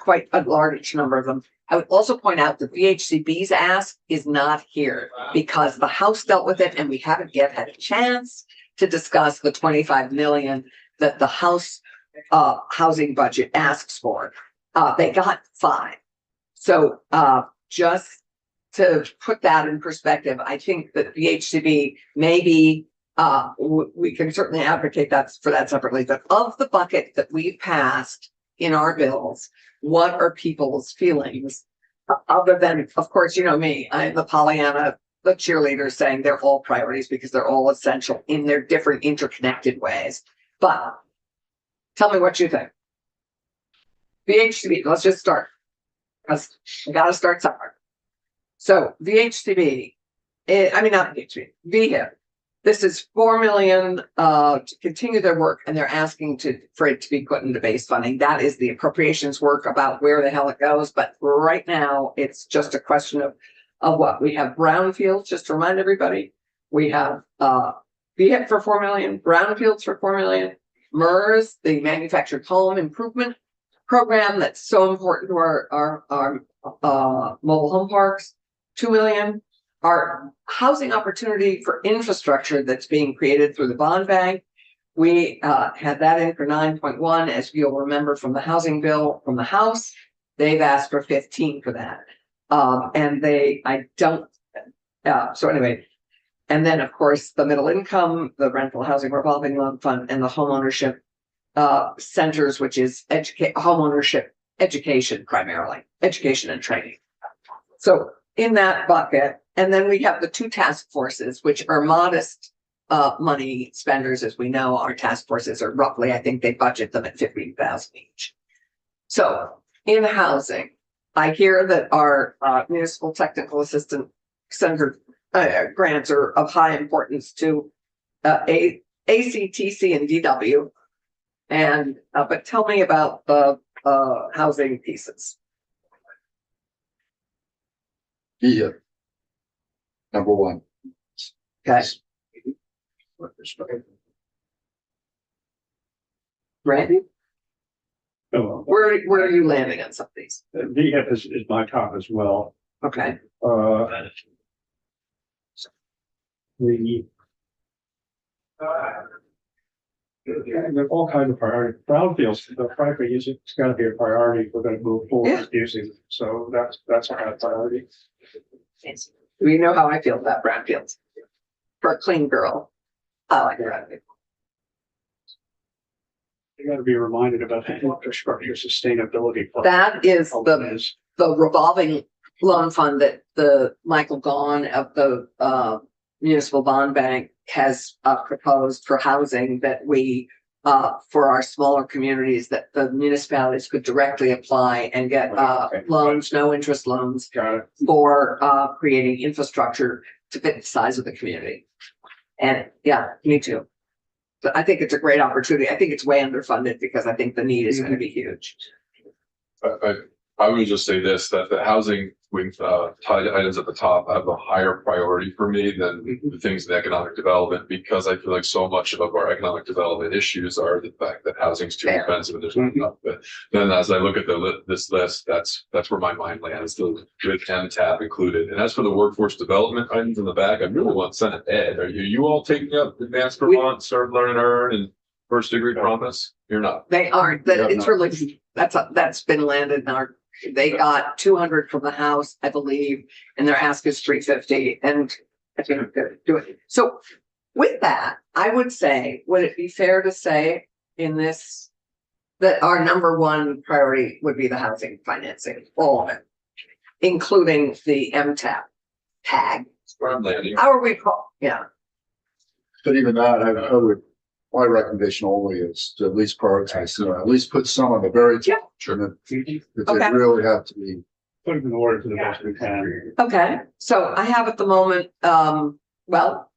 Speaker 1: quite a large number of them. I would also point out that VHCB's ask is not here because the House dealt with it, and we haven't yet had a chance to discuss the 25 million that the House housing budget asks for. They got 5. So just to put that in perspective, I think that VHCB maybe we can certainly advocate for that separately. But of the bucket that we've passed in our bills, what are people's feelings? Other than, of course, me, I'm the Pollyanna, the cheerleader saying they're all priorities because they're all essential in their different interconnected ways. But tell me what you think. VHCB, let's just start. Because we got to start somewhere. So VHCB, not VHCB, VHIP. this is 4 million to continue their work, and they're asking for it to be put into base funding. That is the appropriations work about where the hell it goes. But right now, it's just a question of what we have. Brownfields, just to remind everybody, we have VHIP for 4 million, brownfields for 4 million, MERS, the manufactured home improvement program that's so important to our mobile home parks, 2 million. Our housing opportunity for infrastructure that's being created through the bond bank. We had that in for 9.1, as you'll remember from the housing bill from the House. They've asked for 15 for that. So anyway, and then of course, the middle income, the rental housing revolving loan fund, and the homeownership centers, which is homeownership education, primarily education and training. So in that bucket, and then we have the 2 task forces, which are modest money spenders. As we know, our task forces are roughly, I think they budget them at 15,000 each. So in housing, I hear that our municipal technical assistant center grants are of high importance to ACTC and DW. And but tell me about the housing pieces.
Speaker 6: Yeah. Number one.
Speaker 1: Okay, Randy,
Speaker 5: Oh,
Speaker 1: where are you landing on some of these?
Speaker 5: VHIP is my top as well.
Speaker 1: Okay,
Speaker 5: There's all kinds of priorities. Brownfields, frankly, it's gotta be a priority if we're gonna move forward
Speaker 1: Yeah.
Speaker 5: with using, so that's a high priority.
Speaker 1: we know how I feel about brownfields. For a clean girl, I like brownfields.
Speaker 5: You gotta be reminded about the infrastructure sustainability. part.
Speaker 1: That is
Speaker 5: How
Speaker 1: the
Speaker 5: it is.
Speaker 1: the revolving loan fund that the Michael Gahn of the municipal bond bank has proposed for housing, that we for our smaller communities, that the municipalities could directly apply and get loans, no interest loans
Speaker 5: Got it.
Speaker 1: for creating infrastructure to fit the size of the community. And yeah, me too. So I think it's a great opportunity. I think it's way underfunded because I think the need is going to be huge.
Speaker 7: I would just say this, that the housing with tied items at the top have a higher priority for me than the things in economic development, because I feel like so much of our economic development issues are the fact that housing's too
Speaker 1: Fair.
Speaker 7: expensive and there's not enough. But then as I look at this list, that's where my mind lands, the with MTAP included. And as for the workforce development items in the back, I really want Senate Ed. Are you all taking up Advanced Vermont, Serve, Learn and Earn, and First Degree Promise? You're not.
Speaker 1: They aren't,
Speaker 6: Yeah,
Speaker 1: that it's
Speaker 6: no.
Speaker 1: really, that's been landed in our, they got 200 from the House, I believe, and their ask is 350, and I think I'm gonna do it. So with that, I would say, would it be fair to say in this that our number one priority would be the housing financing, all of it, including the MTAP tag?
Speaker 7: Where I'm landing.
Speaker 1: How are we called? Yeah,
Speaker 6: But even that, I would, my recommendation only is to at least prioritize, at least put some on the very
Speaker 1: Yeah.
Speaker 6: top. And if
Speaker 1: Okay.
Speaker 6: they really have to be,
Speaker 5: Put them in order to the best we can.
Speaker 1: okay, so I have at the moment, well,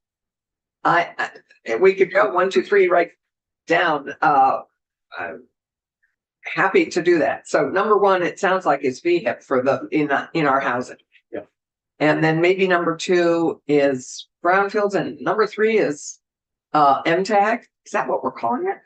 Speaker 1: I we could go 1, 2, 3 right down, I'm happy to do that. So number one, it sounds like is VHIP for in our housing.
Speaker 5: Yeah.
Speaker 1: And then maybe number 2 is brownfields, and number 3 is MTAG. Is that what we're calling it?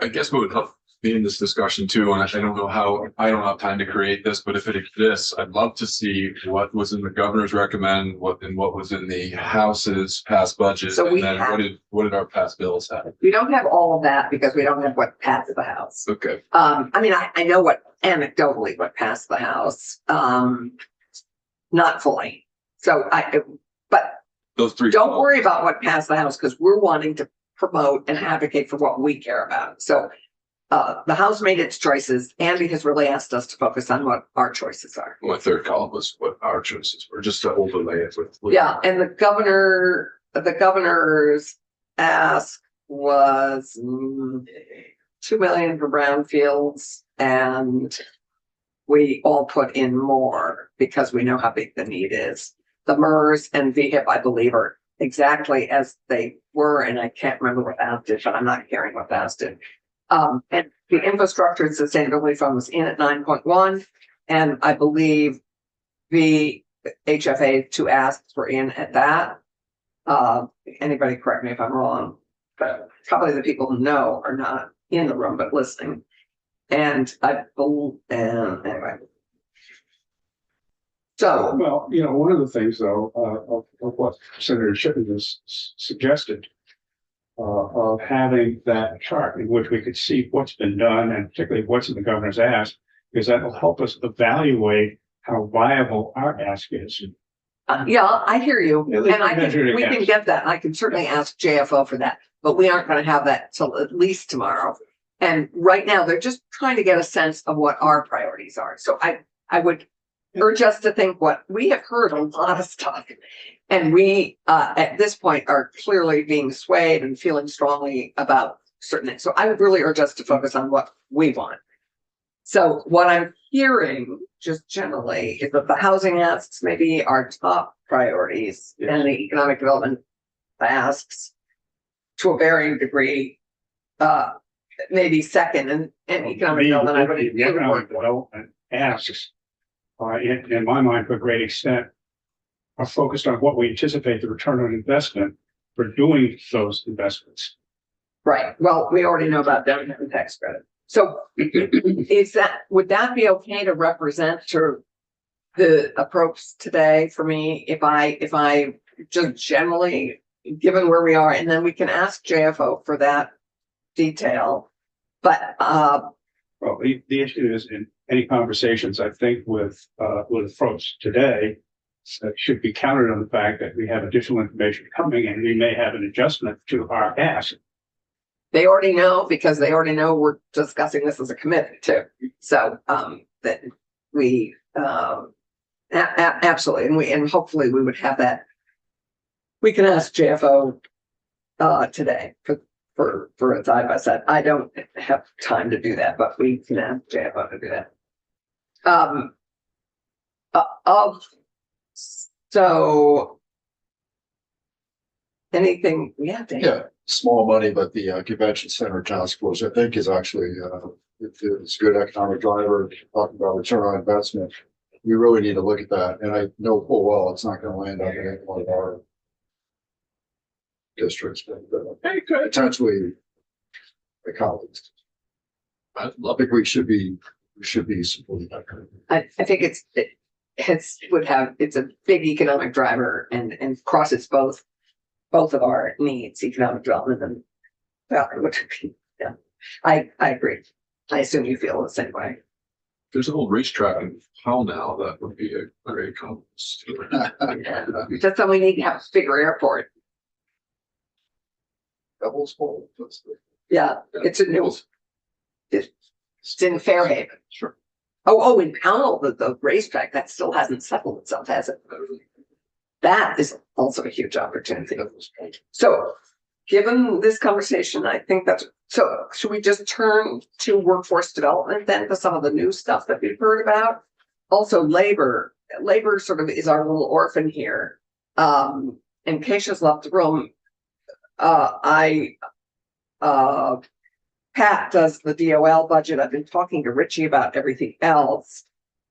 Speaker 7: I guess what would help me in this discussion too, and I don't know how, I don't have time to create this, but if it exists, I'd love to see what was in the governor's recommend, what was in the House's past budget,
Speaker 1: So we
Speaker 7: and then
Speaker 1: have-
Speaker 7: what did our past bills have?
Speaker 1: We don't have all of that because we don't have what passed the House.
Speaker 7: Okay,
Speaker 1: I mean, I know what anecdotally what passed the House, not fully. So but
Speaker 7: those three.
Speaker 1: don't worry about what passed the House, because we're wanting to promote and advocate for what we care about. So the House made its choices. Andy has really asked us to focus on what our choices are.
Speaker 7: My third column was what our choices were, just to overlay it with.
Speaker 1: Yeah, and the governor's ask was 2 million for brownfields, and we all put in more because we know how big the need is. The MERS and VHIP, I believe, are exactly as they were, and I can't remember what Baz did, but I'm not caring what Baz did. And the infrastructure and sustainability fund was in at 9.1, and I believe the HFA two asks were in at that. Anybody correct me if I'm wrong, but probably the people who know are not in the room but listening. And I believe, anyway. So,
Speaker 5: Well, you know, one of the things though, of what Senator Shipman has suggested, of having that chart in which we could see what's been done and particularly what's in the governor's ask, because that will help us evaluate how viable our ask is.
Speaker 1: yeah, I hear you.
Speaker 5: At least
Speaker 1: And I
Speaker 5: measure
Speaker 1: can,
Speaker 5: it
Speaker 1: we can
Speaker 5: against.
Speaker 1: get that. I can certainly ask JFO for that, but we aren't gonna have that till at least tomorrow. And right now, they're just trying to get a sense of what our priorities are. So I would urge us to think what we have heard a lot of stuff. And we, at this point, are clearly being swayed and feeling strongly about certain things. So I would really urge us to focus on what we want. So what I'm hearing just generally is that the housing asks maybe are top priorities and the economic development asks to a varying degree, maybe second, and economic development, I would
Speaker 5: The
Speaker 1: include
Speaker 5: economic
Speaker 1: workforce.
Speaker 5: development asks, in my mind, to a great extent, are focused on what we anticipate the return on investment for doing those investments.
Speaker 1: Right, well, we already know about that and tax credit. So would that be okay to represent to the approach today for me if I just generally, given where we are, and then we can ask JFO for that detail. But
Speaker 5: Well, the issue is in any conversations, I think, with folks today, should be counted on the fact that we have additional information coming and we may have an adjustment to our ask.
Speaker 1: they already know, because they already know we're discussing this as a committee too. So that we absolutely, and hopefully we would have that. We can ask JFO today for a side by side. I don't have time to do that, but we can ask JFO to do that. So anything, Dave?
Speaker 6: Yeah, small money, but the convention center task force, I think, is actually, it's a good economic driver. Talking about return on investment, we really need to look at that. And I know full well it's not going to land up in any one of our districts, but potentially the colleagues. I think we should be supporting that.
Speaker 1: I think it's a big economic driver and crosses both of our needs, economic development and yeah, I agree. I assume you feel the same way.
Speaker 7: There's a whole racetrack in Powell now. That would be a very common.
Speaker 1: Just that we need to have a bigger airport.
Speaker 6: Doubles full.
Speaker 1: Yeah, it's a new, it's in Fairhaven.
Speaker 7: Sure.
Speaker 1: Oh, in Powell, the racetrack, that still hasn't settled itself, has it? That is also a huge opportunity. So, given this conversation, I think so should we just turn to workforce development then, to some of the new stuff that we've heard about? Also, labor sort of is our little orphan here. And Keisha's left the room. Pat does the DOL budget. I've been talking to Richie about everything else.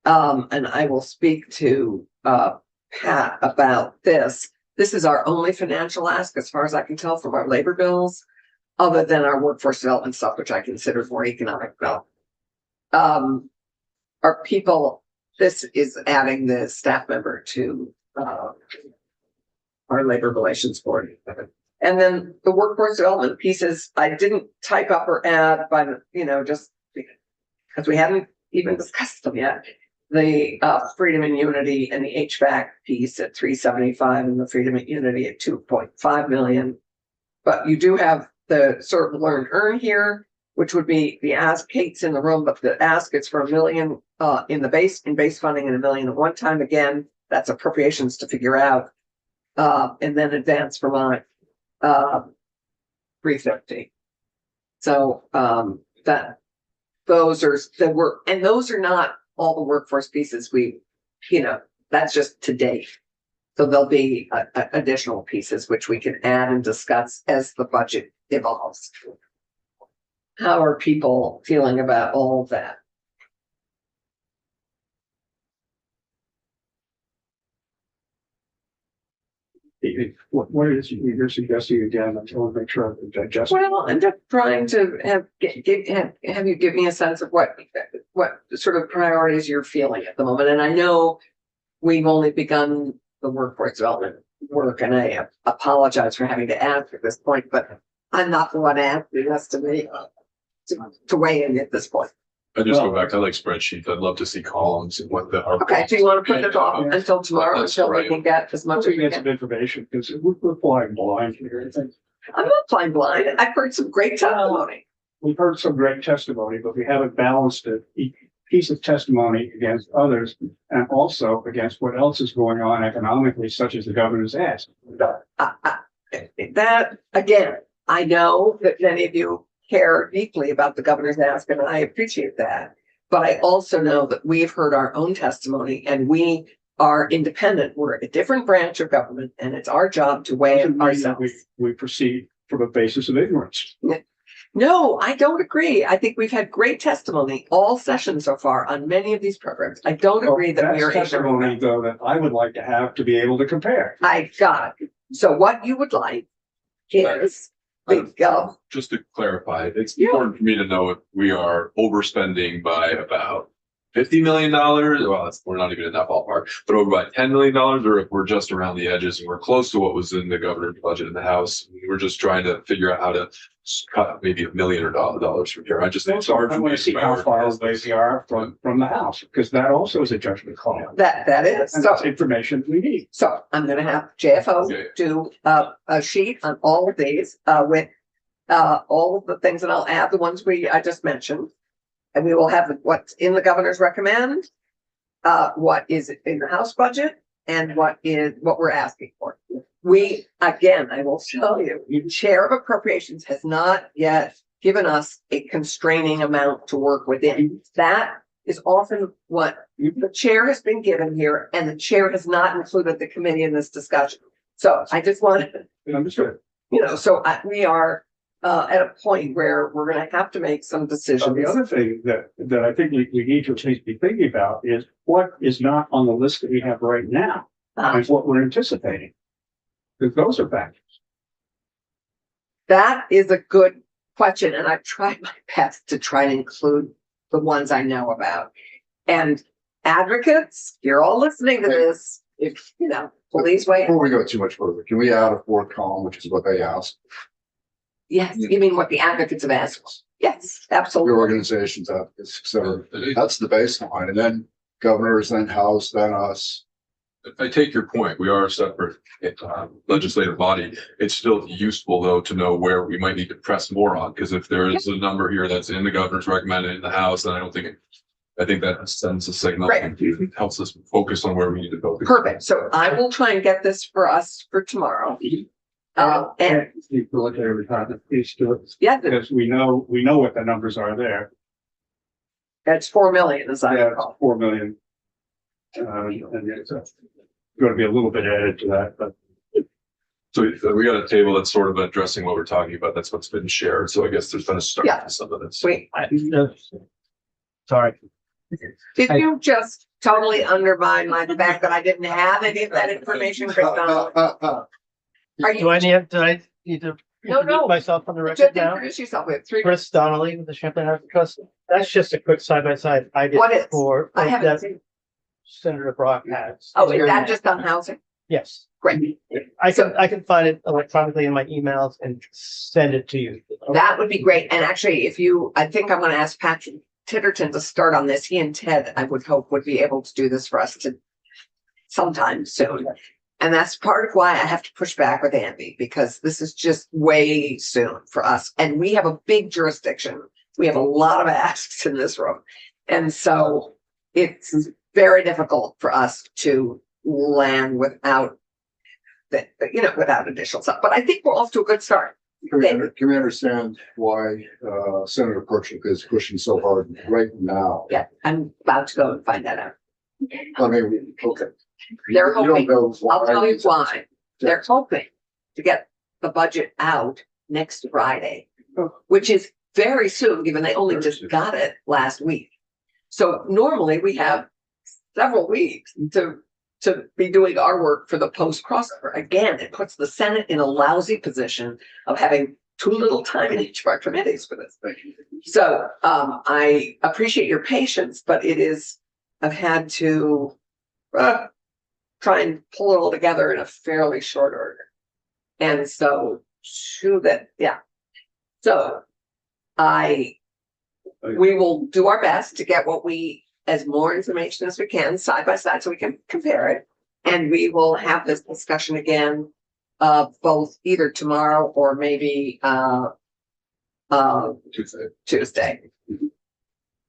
Speaker 1: And I will speak to Pat about this. This is our only financial ask, as far as I can tell, from our labor bills, other than our workforce development stuff, which I consider more economic development. Our people, this is adding the staff member to our labor relations board. And then the workforce development pieces, I didn't type up or add by just because we hadn't even discussed them yet. The freedom and unity and the HVAC piece at 375 and the freedom and unity at 2.5 million. But you do have the sort of learn earn here, which would be the ask. Kate's in the room, but the ask is for $1 million in base funding and $1 million at one time. Again, that's appropriations to figure out. And then Advance Vermont 350. So those are not all the workforce pieces that's just to date. So there'll be additional pieces which we can add and discuss as the budget evolves. How are people feeling about all of that?
Speaker 5: What is you're suggesting again? I want to make sure I digest.
Speaker 1: Well, I'm just trying to have you give me a sense of what sort of priorities you're feeling at the moment. And I know we've only begun the workforce development work, and I apologize for having to ask at this point, but I'm not the one asking us to me to weigh in at this point.
Speaker 7: I just go back, I like spreadsheets. I'd love to see columns and what the.
Speaker 1: Okay, do you want to put it off until tomorrow
Speaker 7: That's
Speaker 1: until we
Speaker 7: right.
Speaker 1: can get as much as
Speaker 5: We
Speaker 1: we
Speaker 5: get
Speaker 1: can?
Speaker 5: some information because we're flying blind here. I think
Speaker 1: I'm not flying blind. I've heard some great testimony.
Speaker 5: we've heard some great testimony, but we haven't balanced it, each piece of testimony against others and also against what else is going on economically, such as the governor's ask.
Speaker 1: That, again, I know that many of you care deeply about the governor's ask, and I appreciate that. But I also know that we've heard our own testimony and we are independent. We're a different branch of government and it's our job to weigh it ourselves.
Speaker 5: We proceed from a basis of ignorance.
Speaker 1: No, I don't agree. I think we've had great testimony all sessions so far on many of these programs. I don't agree that we are
Speaker 5: That's testimony,
Speaker 1: ignorant.
Speaker 5: though, that I would like to have to be able to compare.
Speaker 1: I got it. So what you would like is the
Speaker 7: Just to clarify, it's
Speaker 1: Yeah.
Speaker 7: important for me to know if we are overspending by about $50 million. Well, we're not even in that ballpark, but over by $10 million, or if we're just around the edges and we're close to what was in the governor's budget in the House. We're just trying to figure out how to cut maybe $1 million or dollars from here. I just think it's hard
Speaker 5: I
Speaker 7: for me
Speaker 5: want
Speaker 7: to
Speaker 5: to see how far
Speaker 7: prioritize
Speaker 5: away
Speaker 7: this.
Speaker 5: we are from the House, because that also is a judgment call.
Speaker 1: that is.
Speaker 5: And
Speaker 1: So
Speaker 5: that's information we need.
Speaker 1: So I'm gonna have JFO
Speaker 7: Okay.
Speaker 1: do a sheet on all of these with all of the things, and I'll add the ones I just mentioned. And we will have what's in the governor's recommend, what is in the House budget, and what we're asking for. We, again, I will tell you, the Chair of Appropriations has not yet given us a constraining amount to work within. That is often what the chair has been given here, and the chair has not included the committee in this discussion. So I just want to,
Speaker 5: Understood.
Speaker 1: we are at a point where we're going to have to make some decisions.
Speaker 5: The other thing that I think we need to at least be thinking about is what is not on the list that we have right now and what we're anticipating. Because those are factors.
Speaker 1: That is a good question, and I've tried my best to try and include the ones I know about. And advocates, you're all listening to this, if, please wait.
Speaker 6: Before we go too much further, can we add a fourth column, which is what they asked?
Speaker 1: Yes, you mean what the advocates have asked? Yes,
Speaker 6: Your
Speaker 1: absolutely.
Speaker 6: organizations, advocates, et cetera. That's the baseline. And then governors, then House, then us.
Speaker 7: I take your point. We are a separate legislative body. It's still useful, though, to know where we might need to press more on, because if there is a number here that's in the governor's recommended in the House, then I think that sends a signal
Speaker 1: Right.
Speaker 7: and helps us focus on where we need to focus.
Speaker 1: Perfect. So I will try and get this for us for tomorrow. And
Speaker 5: The military retirement piece to it,
Speaker 1: yeah,
Speaker 5: because we know what the numbers are there.
Speaker 1: that's 4 million, as I
Speaker 5: Yeah,
Speaker 1: recall.
Speaker 5: it's 4 million. And it's going to be a little bit added to that, but
Speaker 7: So we got a table that's sort of addressing what we're talking about. That's what's been shared. So I guess there's been a start
Speaker 1: Yeah.
Speaker 7: to some of this.
Speaker 1: Wait,
Speaker 8: Sorry.
Speaker 1: did you just totally undermine my fact that I didn't have any of that information, Chris Donald? Are
Speaker 10: Do
Speaker 1: you
Speaker 10: I need to
Speaker 1: No, no.
Speaker 10: introduce myself on the
Speaker 1: just
Speaker 10: record now?
Speaker 1: introduce yourself with 3?
Speaker 10: Chris Donnelly with the Champlain Harbor Trust. That's just a quick side by side I did
Speaker 1: What is?
Speaker 10: for
Speaker 1: I haven't
Speaker 10: that
Speaker 1: seen.
Speaker 10: Senator Brock has.
Speaker 1: Oh, is that just on housing?
Speaker 10: Yes,
Speaker 1: Great.
Speaker 10: I can find it electronically in my emails and send it to you.
Speaker 1: That would be great. And actually, I think I'm going to ask Patrick Titterton to start on this. He and Ted, I would hope, would be able to do this for us sometime soon. And that's part of why I have to push back with Andy, because this is just way soon for us. And we have a big jurisdiction. We have a lot of asks in this room. And so it's very difficult for us to land without additional stuff. But I think we're off to a good start.
Speaker 6: Can we understand why Senator Perchik is pushing so hard right now?
Speaker 1: Yeah, I'm about to go and find that out.
Speaker 6: I mean, okay,
Speaker 1: They're
Speaker 6: You don't
Speaker 1: hoping,
Speaker 6: know
Speaker 1: I'll tell you
Speaker 6: why.
Speaker 1: why. They're hoping to get the budget out next Friday, which is very soon, given they only just got it last week. So normally we have several weeks to be doing our work for the post crossover. Again, it puts the Senate in a lousy position of having too little time in each of our committees for this. So I appreciate your patience, but I've had to try and pull it all together in a fairly short order. And so So we will do our best to get as more information as we can side by side so we can compare it. And we will have this discussion again, both either tomorrow or maybe Tuesday.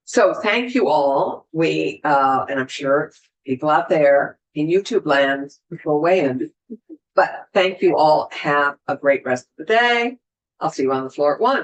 Speaker 1: So thank you all. And I'm sure people out there in YouTube land will weigh in. But thank you all. Have a great rest of the day. I'll see you on the floor at 1.